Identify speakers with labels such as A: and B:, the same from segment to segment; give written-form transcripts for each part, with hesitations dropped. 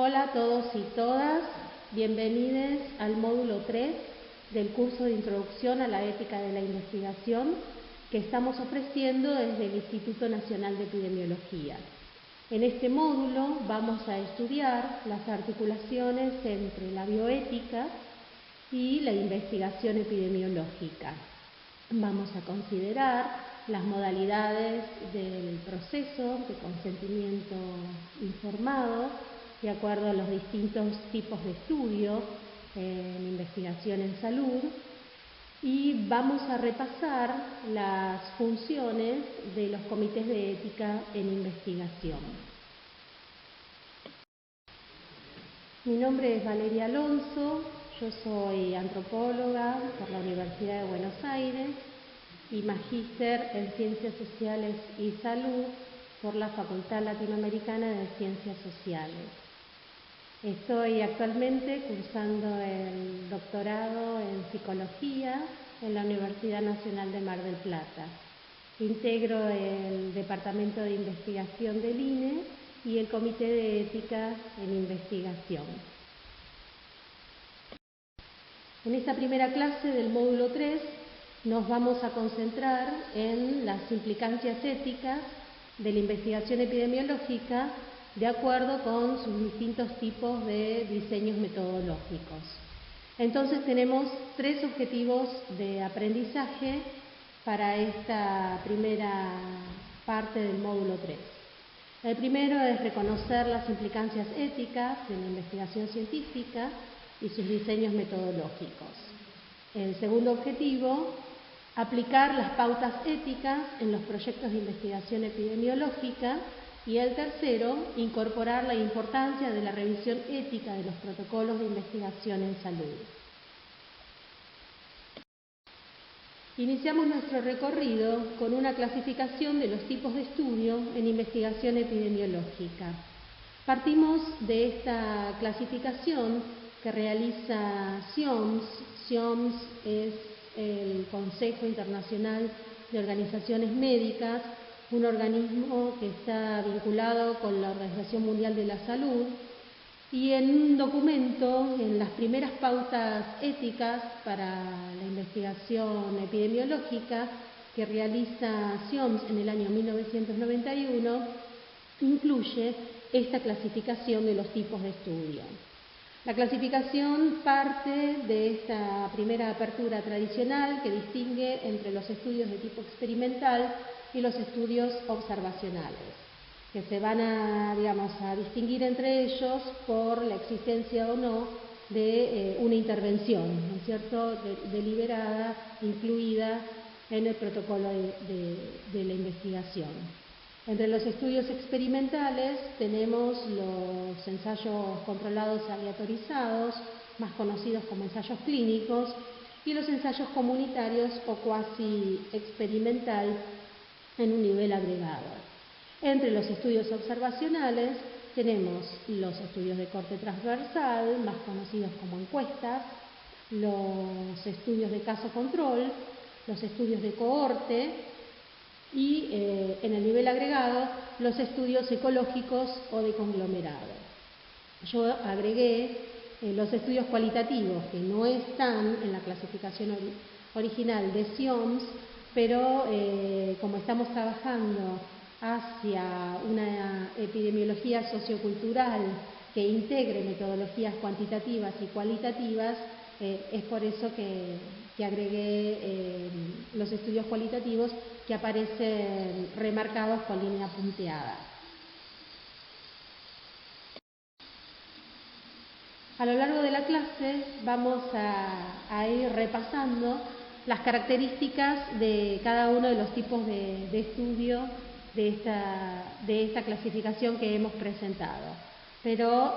A: Hola a todos y todas, bienvenidos al módulo 3 del curso de Introducción a la Ética de la Investigación que estamos ofreciendo desde el Instituto Nacional de Epidemiología. En este módulo vamos a estudiar las articulaciones entre la bioética y la investigación epidemiológica. Vamos a considerar las modalidades del proceso de consentimiento informado de acuerdo a los distintos tipos de estudio en investigación en salud y vamos a repasar las funciones de los comités de ética en investigación. Mi nombre es Valeria Alonso, yo soy antropóloga por la Universidad de Buenos Aires y magíster en Ciencias Sociales y Salud por la Facultad Latinoamericana de Ciencias Sociales. Estoy actualmente cursando el doctorado en Psicología en la Universidad Nacional de Mar del Plata. Integro el Departamento de Investigación del INE y el Comité de Ética en Investigación. En esta primera clase del módulo 3 nos vamos a concentrar en las implicancias éticas de la investigación epidemiológica de acuerdo con sus distintos tipos de diseños metodológicos. Entonces tenemos 3 objetivos de aprendizaje para esta primera parte del módulo 3. El primero es reconocer las implicancias éticas de la investigación científica y sus diseños metodológicos. El segundo objetivo, aplicar las pautas éticas en los proyectos de investigación epidemiológica. Y el tercero, incorporar la importancia de la revisión ética de los protocolos de investigación en salud. Iniciamos nuestro recorrido con una clasificación de los tipos de estudio en investigación epidemiológica. Partimos de esta clasificación que realiza SIOMS. SIOMS es el Consejo Internacional de Organizaciones Médicas, un organismo que está vinculado con la Organización Mundial de la Salud, y en un documento, en las primeras pautas éticas para la investigación epidemiológica que realiza SIOMS en el año 1991, incluye esta clasificación de los tipos de estudio. La clasificación parte de esta primera apertura tradicional que distingue entre los estudios de tipo experimental y los estudios observacionales, que se van a distinguir entre ellos por la existencia o no de una intervención, ¿no es cierto?, deliberada, incluida en el protocolo de la investigación. Entre los estudios experimentales tenemos los ensayos controlados aleatorizados, más conocidos como ensayos clínicos, y los ensayos comunitarios o cuasi experimental en un nivel agregado. Entre los estudios observacionales tenemos los estudios de corte transversal, más conocidos como encuestas, los estudios de caso control, los estudios de cohorte y en el nivel agregado los estudios ecológicos o de conglomerado. Yo agregué los estudios cualitativos que no están en la clasificación original de SIOMS, pero como estamos trabajando hacia una epidemiología sociocultural que integre metodologías cuantitativas y cualitativas, es por eso que agregué los estudios cualitativos que aparecen remarcados con línea punteada. A lo largo de la clase vamos a ir repasando las características de cada uno de los tipos de estudio de esta clasificación que hemos presentado. Pero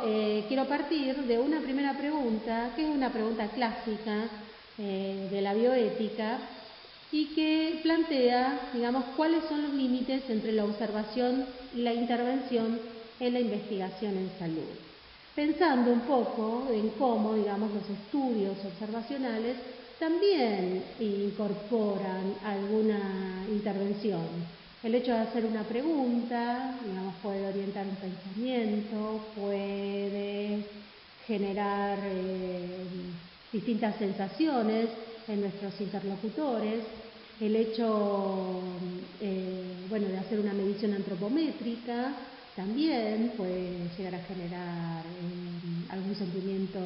A: quiero partir de una primera pregunta, que es una pregunta clásica de la bioética y que plantea, cuáles son los límites entre la observación y la intervención en la investigación en salud. Pensando un poco en cómo, los estudios observacionales también incorporan alguna intervención. El hecho de hacer una pregunta, puede orientar un pensamiento, puede generar distintas sensaciones en nuestros interlocutores, el hecho de hacer una medición antropométrica también puede llegar a generar algún sentimiento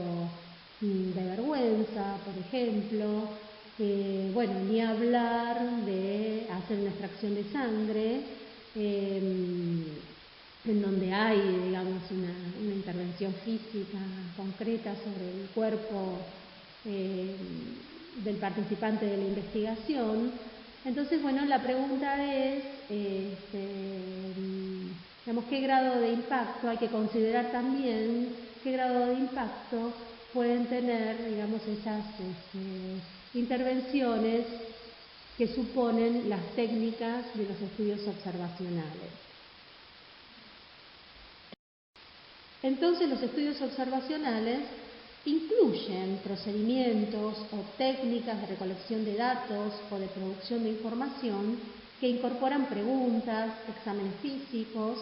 A: de vergüenza, por ejemplo. Ni hablar de hacer una extracción de sangre, en donde hay, digamos, una intervención física concreta sobre el cuerpo del participante de la investigación. Entonces, la pregunta es, ¿qué grado de impacto? Hay que considerar también qué grado de impacto pueden tener, digamos, esas intervenciones que suponen las técnicas de los estudios observacionales. Entonces, los estudios observacionales incluyen procedimientos o técnicas de recolección de datos o de producción de información que incorporan preguntas, exámenes físicos,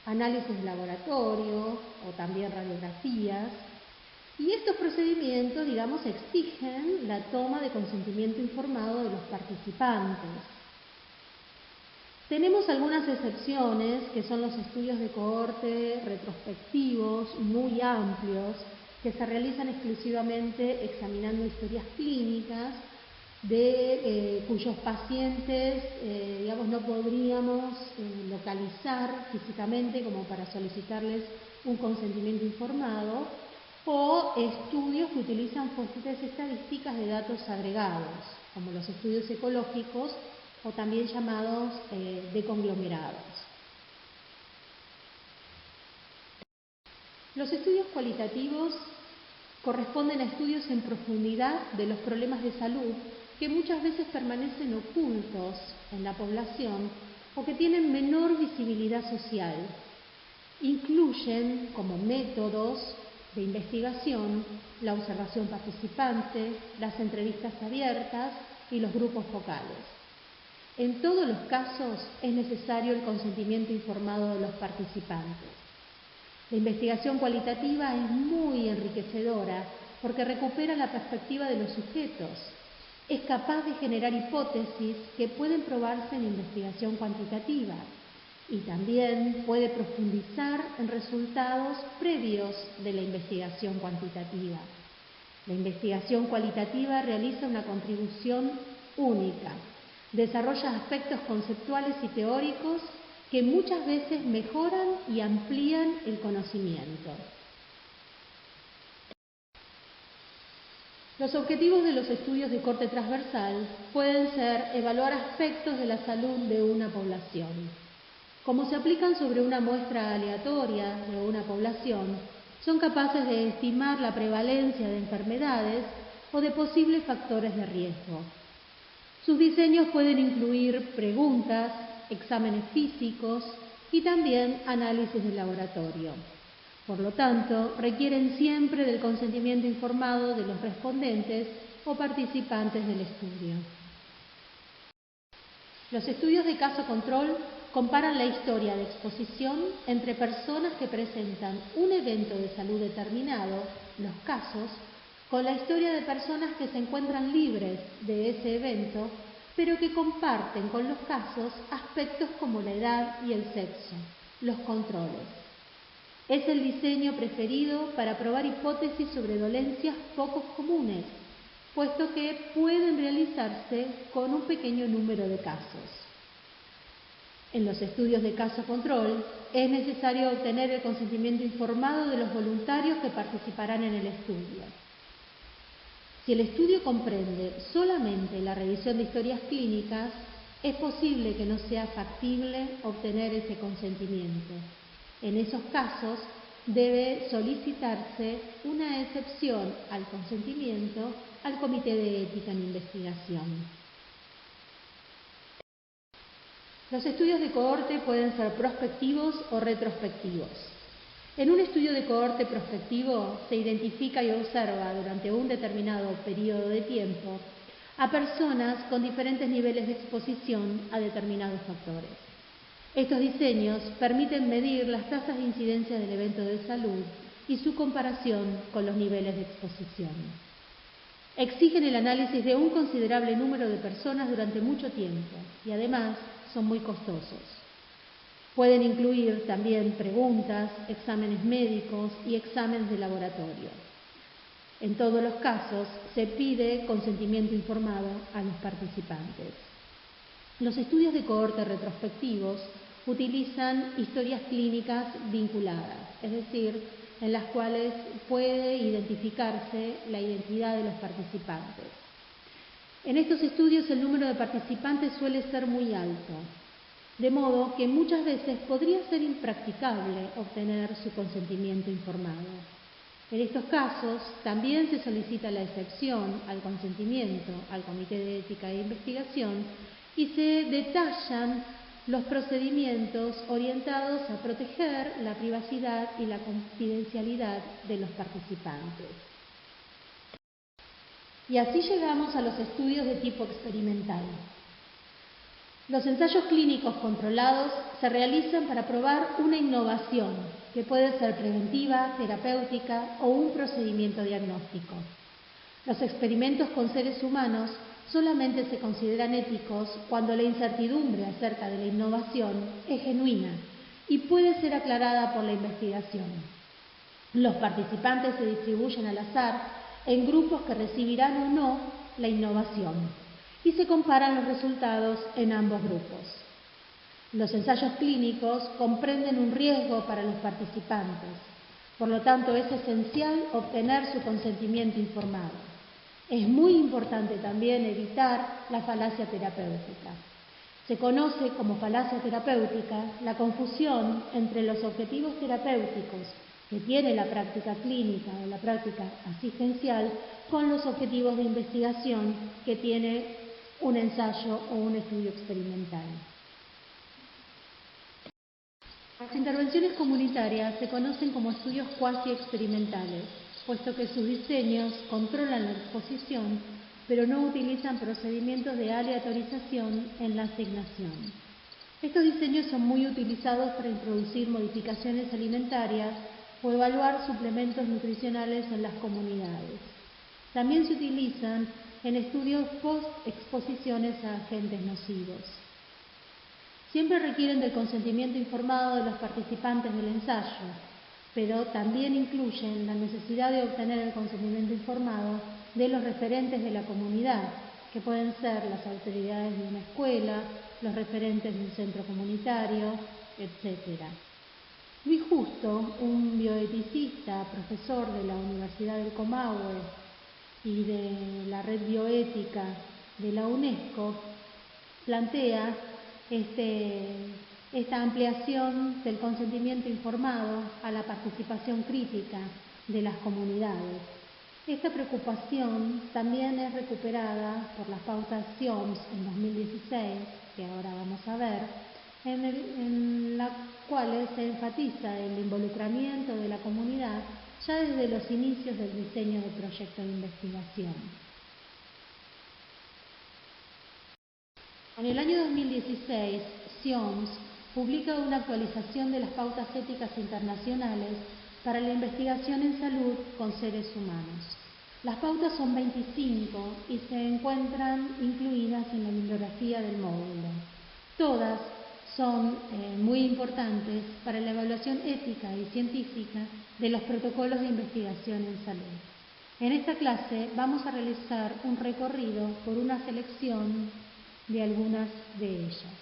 A: análisis de laboratorio o también radiografías. Y estos procedimientos, digamos, exigen la toma de consentimiento informado de los participantes. Tenemos algunas excepciones, que son los estudios de cohorte retrospectivos muy amplios, que se realizan exclusivamente examinando historias clínicas de cuyos pacientes, no podríamos localizar físicamente como para solicitarles un consentimiento informado, o estudios que utilizan fuentes estadísticas de datos agregados, como los estudios ecológicos o también llamados de conglomerados. Los estudios cualitativos corresponden a estudios en profundidad de los problemas de salud que muchas veces permanecen ocultos en la población o que tienen menor visibilidad social. Incluyen como métodos de investigación la observación participante, las entrevistas abiertas y los grupos focales. En todos los casos es necesario el consentimiento informado de los participantes. La investigación cualitativa es muy enriquecedora porque recupera la perspectiva de los sujetos. Es capaz de generar hipótesis que pueden probarse en investigación cuantitativa y también puede profundizar en resultados previos de la investigación cuantitativa. La investigación cualitativa realiza una contribución única. Desarrolla aspectos conceptuales y teóricos que muchas veces mejoran y amplían el conocimiento. Los objetivos de los estudios de corte transversal pueden ser evaluar aspectos de la salud de una población. Como se aplican sobre una muestra aleatoria de una población, son capaces de estimar la prevalencia de enfermedades o de posibles factores de riesgo. Sus diseños pueden incluir preguntas, exámenes físicos y también análisis de laboratorio. Por lo tanto, requieren siempre del consentimiento informado de los respondentes o participantes del estudio. Los estudios de caso control comparan la historia de exposición entre personas que presentan un evento de salud determinado, los casos, con la historia de personas que se encuentran libres de ese evento, pero que comparten con los casos aspectos como la edad y el sexo, los controles. Es el diseño preferido para probar hipótesis sobre dolencias poco comunes, puesto que pueden realizarse con un pequeño número de casos. En los estudios de caso control es necesario obtener el consentimiento informado de los voluntarios que participarán en el estudio. Si el estudio comprende solamente la revisión de historias clínicas, es posible que no sea factible obtener ese consentimiento. En esos casos, debe solicitarse una excepción al consentimiento al Comité de Ética en Investigación. Los estudios de cohorte pueden ser prospectivos o retrospectivos. En un estudio de cohorte prospectivo se identifica y observa durante un determinado periodo de tiempo a personas con diferentes niveles de exposición a determinados factores. Estos diseños permiten medir las tasas de incidencia del evento de salud y su comparación con los niveles de exposición. Exigen el análisis de un considerable número de personas durante mucho tiempo y además son muy costosos. Pueden incluir también preguntas, exámenes médicos y exámenes de laboratorio. En todos los casos se pide consentimiento informado a los participantes. Los estudios de cohorte retrospectivos utilizan historias clínicas vinculadas, es decir, en las cuales puede identificarse la identidad de los participantes. En estos estudios el número de participantes suele ser muy alto, de modo que muchas veces podría ser impracticable obtener su consentimiento informado. En estos casos también se solicita la excepción al consentimiento al Comité de Ética e Investigación y se detallan los procedimientos orientados a proteger la privacidad y la confidencialidad de los participantes. Y así llegamos a los estudios de tipo experimental. Los ensayos clínicos controlados se realizan para probar una innovación que puede ser preventiva, terapéutica o un procedimiento diagnóstico. Los experimentos con seres humanos solamente se consideran éticos cuando la incertidumbre acerca de la innovación es genuina y puede ser aclarada por la investigación. Los participantes se distribuyen al azar en grupos que recibirán o no la innovación y se comparan los resultados en ambos grupos. Los ensayos clínicos comprenden un riesgo para los participantes, por lo tanto es esencial obtener su consentimiento informado. Es muy importante también evitar la falacia terapéutica. Se conoce como falacia terapéutica la confusión entre los objetivos terapéuticos que tiene la práctica clínica o la práctica asistencial con los objetivos de investigación que tiene un ensayo o un estudio experimental. Las intervenciones comunitarias se conocen como estudios cuasi experimentales, puesto que sus diseños controlan la exposición, pero no utilizan procedimientos de aleatorización en la asignación. Estos diseños son muy utilizados para introducir modificaciones alimentarias o evaluar suplementos nutricionales en las comunidades. También se utilizan en estudios post-exposiciones a agentes nocivos. Siempre requieren del consentimiento informado de los participantes del ensayo, pero también incluyen la necesidad de obtener el consentimiento informado de los referentes de la comunidad, que pueden ser las autoridades de una escuela, los referentes de un centro comunitario, etc. Luis Justo, un bioeticista, profesor de la Universidad del Comahue y de la Red Bioética de la UNESCO, plantea esta ampliación del consentimiento informado a la participación crítica de las comunidades. Esta preocupación también es recuperada por las pautas CIOMS en 2016, que ahora vamos a ver, en las cuales se enfatiza el involucramiento de la comunidad ya desde los inicios del diseño del proyecto de investigación. En el año 2016, CIOMS publica una actualización de las pautas éticas internacionales para la investigación en salud con seres humanos. Las pautas son 25 y se encuentran incluidas en la bibliografía del módulo. Todas son muy importantes para la evaluación ética y científica de los protocolos de investigación en salud. En esta clase vamos a realizar un recorrido por una selección de algunas de ellas.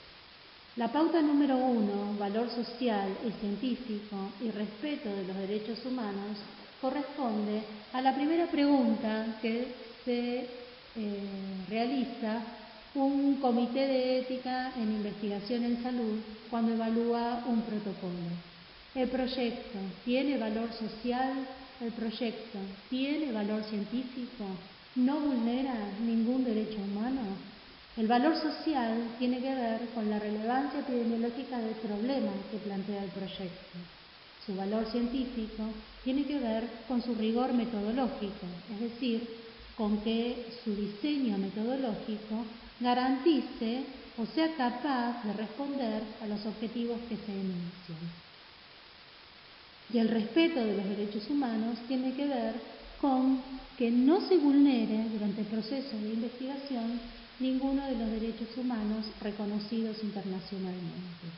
A: La pauta número 1, valor social y científico y respeto de los derechos humanos, corresponde a la primera pregunta que se realiza un comité de ética en investigación en salud cuando evalúa un protocolo. ¿El proyecto tiene valor social? ¿El proyecto tiene valor científico? ¿No vulnera ningún derecho humano? El valor social tiene que ver con la relevancia epidemiológica del problema que plantea el proyecto. Su valor científico tiene que ver con su rigor metodológico, es decir, con que su diseño metodológico garantice o sea capaz de responder a los objetivos que se enuncian. Y el respeto de los derechos humanos tiene que ver con que no se vulnere durante el proceso de investigación ninguno de los derechos humanos reconocidos internacionalmente.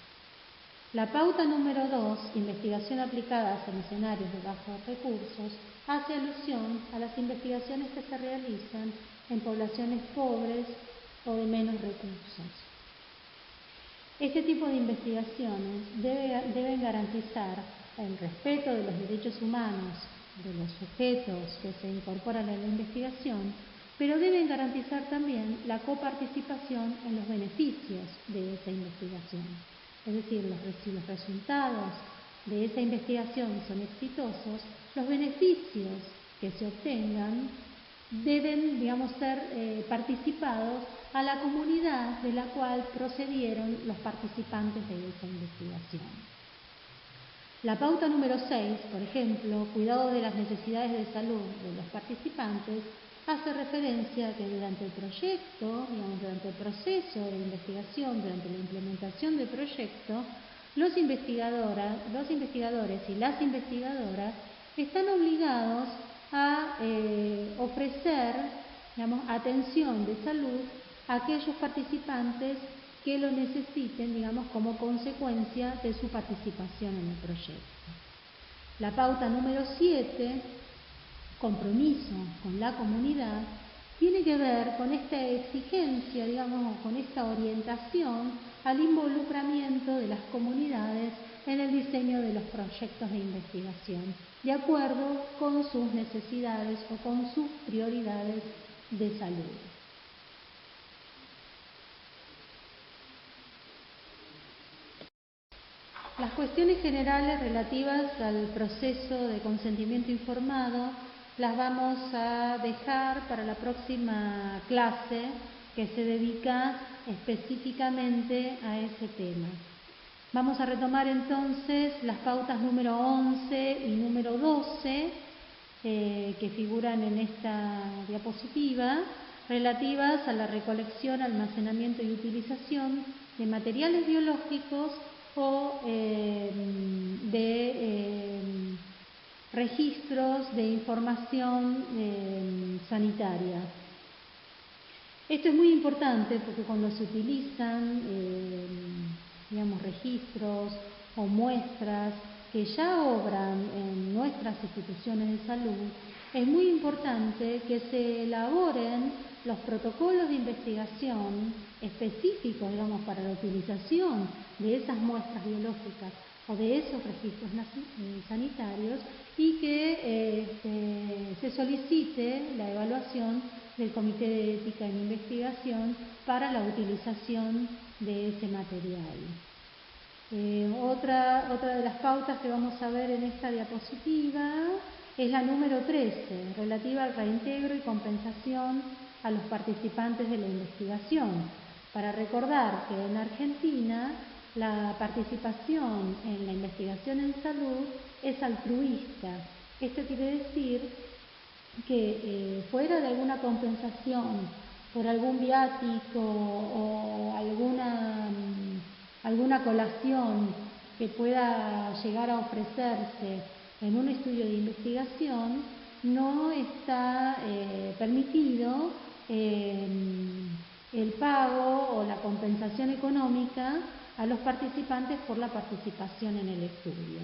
A: La pauta número 2, investigación aplicada en escenarios de bajos recursos, hace alusión a las investigaciones que se realizan en poblaciones pobres o de menos recursos. Este tipo de investigaciones deben garantizar el respeto de los derechos humanos de los sujetos que se incorporan a la investigación, pero deben garantizar también la coparticipación en los beneficios de esa investigación. Es decir, si los resultados de esa investigación son exitosos, los beneficios que se obtengan deben, ser participados a la comunidad de la cual procedieron los participantes de esa investigación. La pauta número 6, por ejemplo, cuidado de las necesidades de salud de los participantes, hace referencia a que durante el proyecto, durante el proceso de investigación, durante la implementación del proyecto, los investigadores y las investigadoras están obligados a ofrecer, atención de salud a aquellos participantes que lo necesiten, como consecuencia de su participación en el proyecto. La pauta número 7, compromiso con la comunidad, tiene que ver con esta exigencia, con esta orientación al involucramiento de las comunidades en el diseño de los proyectos de investigación, de acuerdo con sus necesidades o con sus prioridades de salud. Las cuestiones generales relativas al proceso de consentimiento informado las vamos a dejar para la próxima clase, que se dedica específicamente a ese tema. Vamos a retomar entonces las pautas número 11 y número 12 que figuran en esta diapositiva, relativas a la recolección, almacenamiento y utilización de materiales biológicos o de registros de información sanitaria. Esto es muy importante porque cuando se utilizan, registros o muestras que ya obran en nuestras instituciones de salud, es muy importante que se elaboren los protocolos de investigación específicos, para la utilización de esas muestras biológicas o de esos registros sanitarios, y que se solicite la evaluación del Comité de Ética en Investigación para la utilización de ese material. Otra de las pautas que vamos a ver en esta diapositiva es la número 13, relativa al reintegro y compensación a los participantes de la investigación. Para recordar que en Argentina la participación en la investigación en salud es altruista. Esto quiere decir que fuera de alguna compensación por algún viático o alguna colación que pueda llegar a ofrecerse en un estudio de investigación, no está permitido el pago o la compensación económica a los participantes por la participación en el estudio.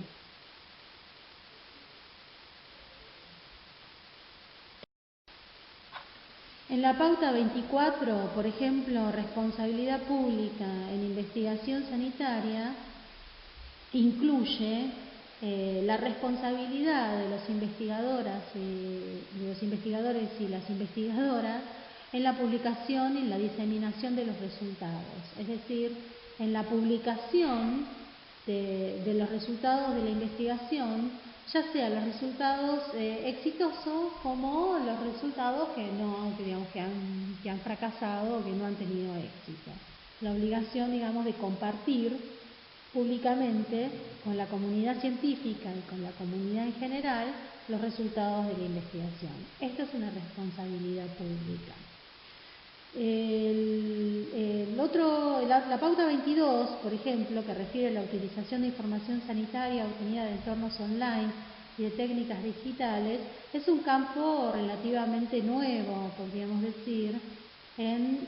A: En la pauta 24, por ejemplo, responsabilidad pública en investigación sanitaria, incluye la responsabilidad de los investigadores y las investigadoras en la publicación y en la diseminación de los resultados, es decir, en la publicación de los resultados de la investigación, ya sea los resultados exitosos como los resultados que han fracasado o que no han tenido éxito. La obligación, de compartir públicamente con la comunidad científica y con la comunidad en general los resultados de la investigación. Esto es una responsabilidad pública. La pauta 22, por ejemplo, que refiere a la utilización de información sanitaria obtenida de entornos online y de técnicas digitales, es un campo relativamente nuevo, podríamos decir, en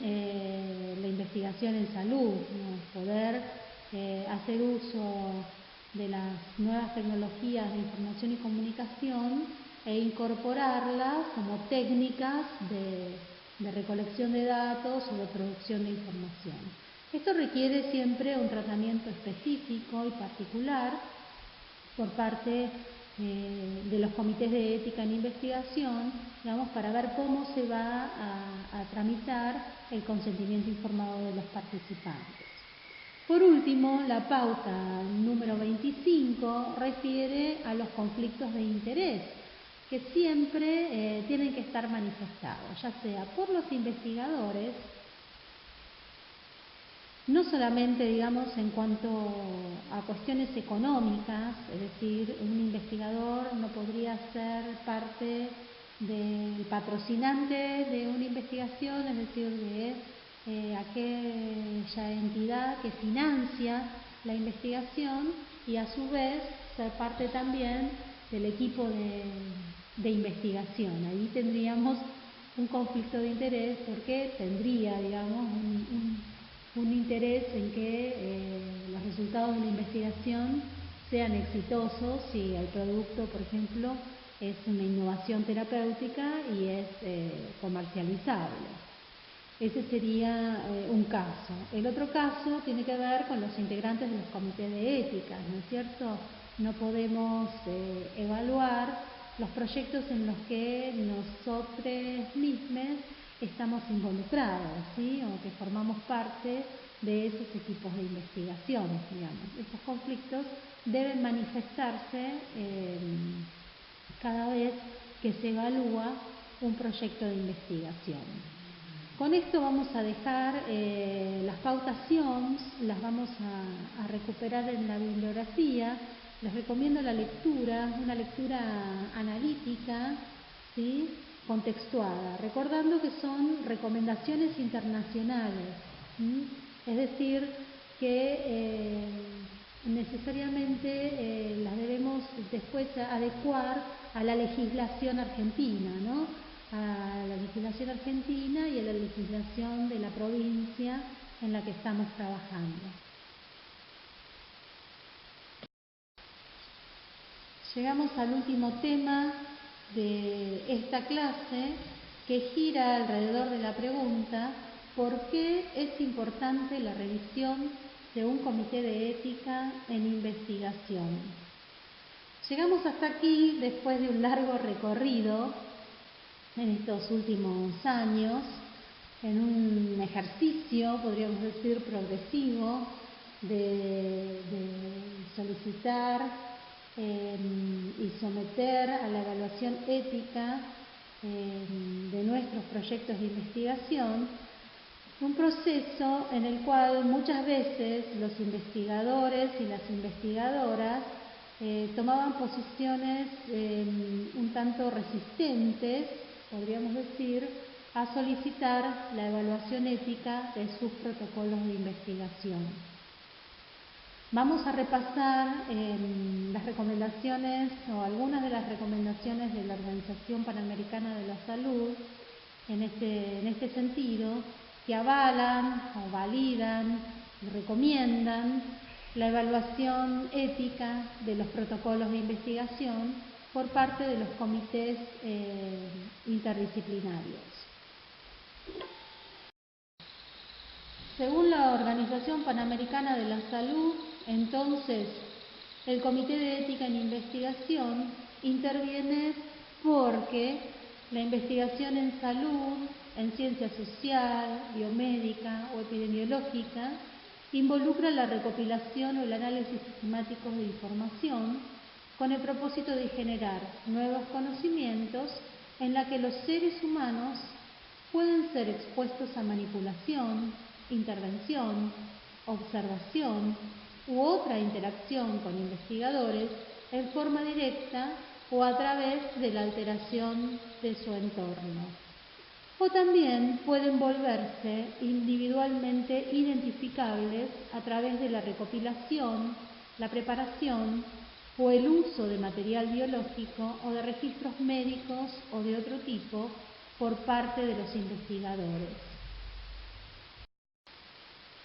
A: la investigación en salud, ¿no? Poder hacer uso de las nuevas tecnologías de información y comunicación e incorporarlas como técnicas de recolección de datos o de producción de información. Esto requiere siempre un tratamiento específico y particular por parte de los comités de ética en investigación, digamos, para ver cómo se va a tramitar el consentimiento informado de los participantes. Por último, la pauta número 25 refiere a los conflictos de interés, que siempre tienen que estar manifestados, ya sea por los investigadores, no solamente, digamos, en cuanto a cuestiones económicas, es decir, un investigador no podría ser parte del patrocinante de una investigación, es decir, de aquella entidad que financia la investigación y a su vez ser parte también del equipo de investigación. Ahí tendríamos un conflicto de interés porque tendría, digamos, un interés en que los resultados de la investigación sean exitosos si el producto, por ejemplo, es una innovación terapéutica y es comercializable. Ese sería un caso. El otro caso tiene que ver con los integrantes de los comités de ética, ¿no es cierto? No podemos evaluar los proyectos en los que nosotros mismos estamos involucrados, ¿sí? O que formamos parte de esos equipos de investigaciones, digamos. Estos conflictos deben manifestarse cada vez que se evalúa un proyecto de investigación. Con esto vamos a dejar las pautas SIOMS, las vamos a recuperar en la bibliografía. Les recomiendo la lectura, una lectura analítica, ¿sí? Contextuada, recordando que son recomendaciones internacionales, ¿sí? Es decir, que necesariamente las debemos después adecuar a la legislación argentina, ¿no? A la legislación argentina y a la legislación de la provincia en la que estamos trabajando. Llegamos al último tema de esta clase, que gira alrededor de la pregunta: ¿por qué es importante la revisión de un comité de ética en investigación? Llegamos hasta aquí después de un largo recorrido en estos últimos años, en un ejercicio, podríamos decir, progresivo de solicitar y someter a la evaluación ética de nuestros proyectos de investigación, un proceso en el cual muchas veces los investigadores y las investigadoras tomaban posiciones un tanto resistentes, podríamos decir, a solicitar la evaluación ética de sus protocolos de investigación. Vamos a repasar las recomendaciones o algunas de las recomendaciones de la Organización Panamericana de la Salud en este sentido, que avalan o validan y recomiendan la evaluación ética de los protocolos de investigación por parte de los comités interdisciplinarios. Según la Organización Panamericana de la Salud, entonces, el Comité de Ética en Investigación interviene porque la investigación en salud, en ciencia social, biomédica o epidemiológica involucra la recopilación o el análisis sistemático de información con el propósito de generar nuevos conocimientos en la que los seres humanos pueden ser expuestos a manipulación, intervención, observación u otra interacción con investigadores en forma directa o a través de la alteración de su entorno. o también pueden volverse individualmente identificables a través de la recopilación, la preparación o el uso de material biológico o de registros médicos o de otro tipo por parte de los investigadores.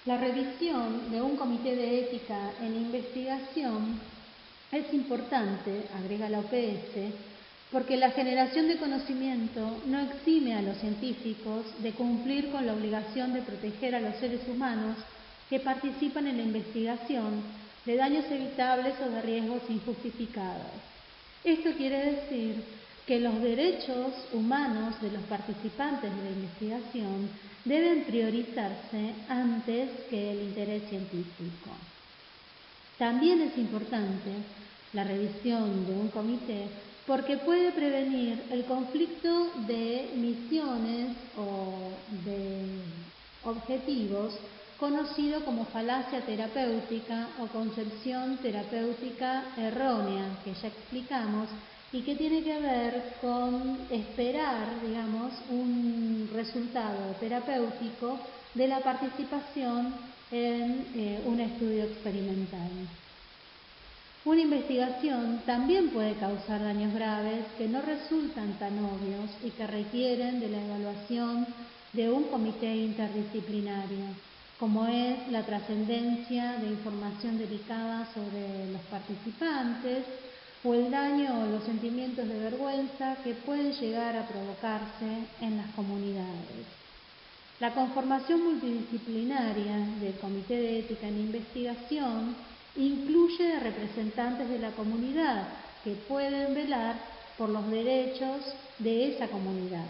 A: La revisión de un comité de ética en investigación es importante, agrega la OPS, porque la generación de conocimiento no exime a los científicos de cumplir con la obligación de proteger a los seres humanos que participan en la investigación de daños evitables o de riesgos injustificados. Esto quiere decir que los derechos humanos de los participantes de la investigación deben priorizarse antes que el interés científico. También es importante la revisión de un comité porque puede prevenir el conflicto de misiones o de objetivos conocido como falacia terapéutica o concepción terapéutica errónea, que ya explicamos, y que tiene que ver con esperar, digamos, un resultado terapéutico de la participación en un estudio experimental. Una investigación también puede causar daños graves que no resultan tan obvios y que requieren de la evaluación de un comité interdisciplinario, como es la trascendencia de información delicada sobre los participantes o el daño o los sentimientos de vergüenza que pueden llegar a provocarse en las comunidades. La conformación multidisciplinaria del Comité de Ética en Investigación incluye representantes de la comunidad que pueden velar por los derechos de esa comunidad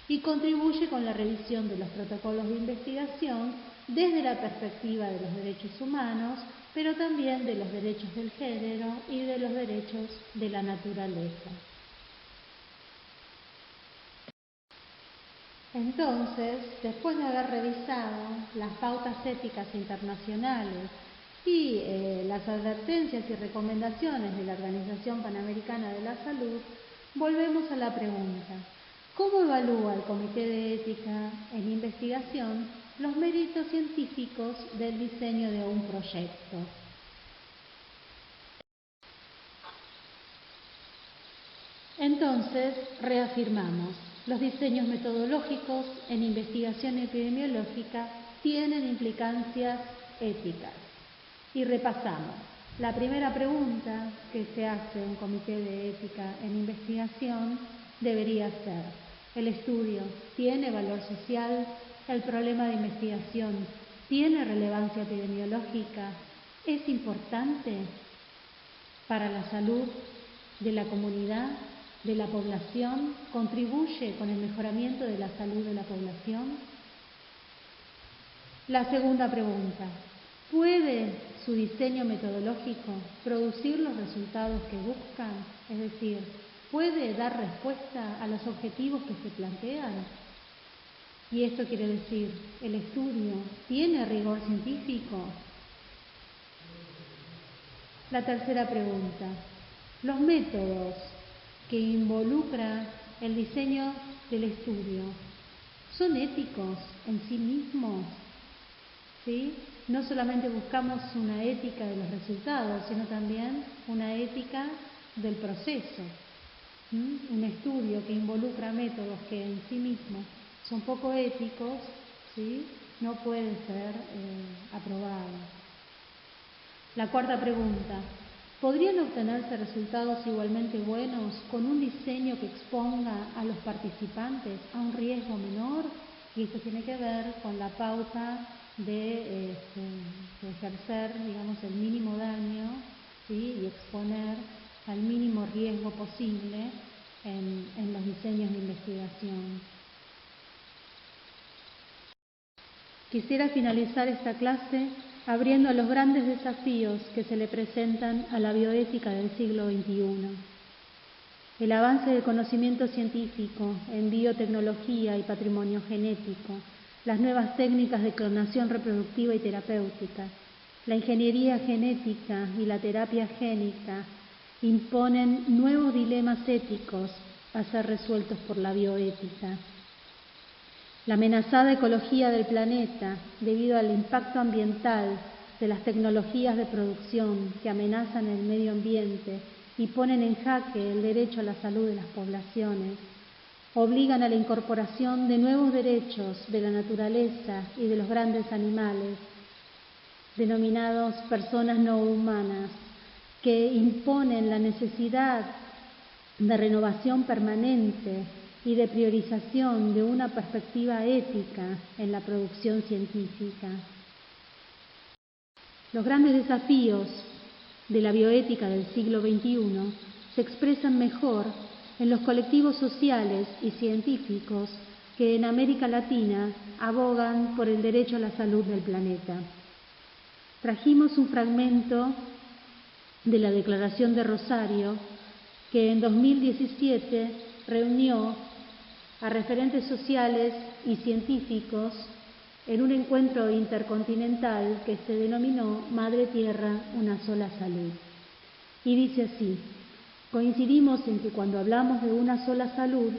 A: y contribuye con la revisión de los protocolos de investigación desde la perspectiva de los derechos humanos, pero también de los derechos del género y de los derechos de la naturaleza. Entonces, después de haber revisado las pautas éticas internacionales y las advertencias y recomendaciones de la Organización Panamericana de la Salud, volvemos a la pregunta: ¿cómo evalúa el Comité de Ética en Investigación los méritos científicos del diseño de un proyecto? Entonces, reafirmamos, los diseños metodológicos en investigación epidemiológica tienen implicancias éticas. Y repasamos. La primera pregunta que se hace en un comité de ética en investigación debería ser: ¿el estudio tiene valor social? ¿El problema de investigación tiene relevancia epidemiológica? ¿Es importante para la salud de la comunidad, de la población? ¿Contribuye con el mejoramiento de la salud de la población? La segunda pregunta: ¿puede su diseño metodológico producir los resultados que buscan? Es decir, ¿puede dar respuesta a los objetivos que se plantean? Y esto quiere decir, ¿el estudio tiene rigor científico? La tercera pregunta: ¿los métodos que involucra el diseño del estudio son éticos en sí mismos? ¿Sí? No solamente buscamos una ética de los resultados, sino también una ética del proceso. Un estudio que involucra métodos que en sí mismos son poco éticos, ¿sí?, no puede ser aprobado. La cuarta pregunta: ¿podrían obtenerse resultados igualmente buenos con un diseño que exponga a los participantes a un riesgo menor? Y esto tiene que ver con la pauta de ejercer, digamos, el mínimo daño, ¿sí?, y exponer al mínimo riesgo posible en los diseños de investigación. Quisiera finalizar esta clase abriendo los grandes desafíos que se le presentan a la bioética del siglo XXI. El avance del conocimiento científico en biotecnología y patrimonio genético, las nuevas técnicas de clonación reproductiva y terapéutica, la ingeniería genética y la terapia génica imponen nuevos dilemas éticos a ser resueltos por la bioética. La amenazada ecología del planeta, debido al impacto ambiental de las tecnologías de producción que amenazan el medio ambiente y ponen en jaque el derecho a la salud de las poblaciones, obligan a la incorporación de nuevos derechos de la naturaleza y de los grandes animales, denominados personas no humanas, que imponen la necesidad de renovación permanente y de priorización de una perspectiva ética en la producción científica. Los grandes desafíos de la bioética del siglo XXI se expresan mejor en los colectivos sociales y científicos que en América Latina abogan por el derecho a la salud del planeta. Trajimos un fragmento de la Declaración de Rosario que en 2017 reunió a referentes sociales y científicos en un encuentro intercontinental que se denominó Madre Tierra, una sola salud. Y dice así: coincidimos en que cuando hablamos de una sola salud,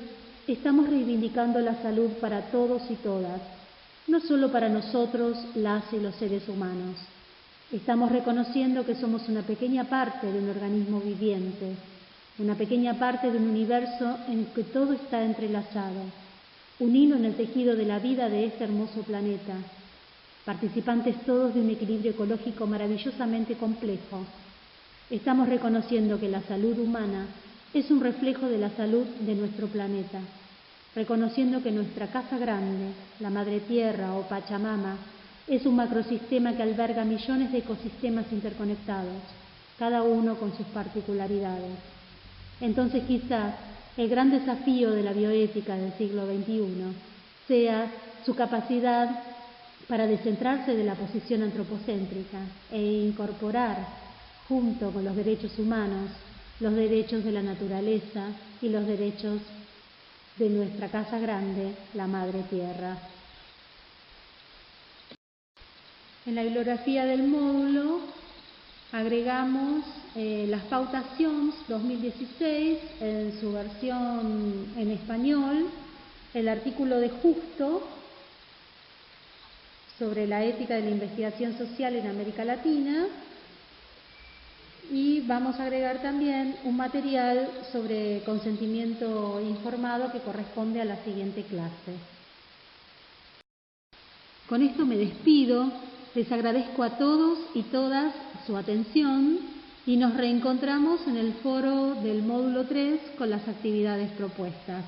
A: estamos reivindicando la salud para todos y todas, no solo para nosotros, las y los seres humanos. Estamos reconociendo que somos una pequeña parte de un organismo viviente, una pequeña parte de un universo en que todo está entrelazado, un hilo en el tejido de la vida de este hermoso planeta, participantes todos de un equilibrio ecológico maravillosamente complejo. Estamos reconociendo que la salud humana es un reflejo de la salud de nuestro planeta, reconociendo que nuestra casa grande, la Madre Tierra o Pachamama, es un macrosistema que alberga millones de ecosistemas interconectados, cada uno con sus particularidades. Entonces quizás el gran desafío de la bioética del siglo XXI sea su capacidad para descentrarse de la posición antropocéntrica e incorporar, junto con los derechos humanos, los derechos de la naturaleza y los derechos de nuestra casa grande, la Madre Tierra. En la bibliografía del módulo agregamos las pautas CIOMS 2016 en su versión en español, el artículo de Justo sobre la ética de la investigación social en América Latina, y vamos a agregar también un material sobre consentimiento informado que corresponde a la siguiente clase. Con esto me despido, les agradezco a todos y todas su atención y nos reencontramos en el foro del módulo 3 con las actividades propuestas.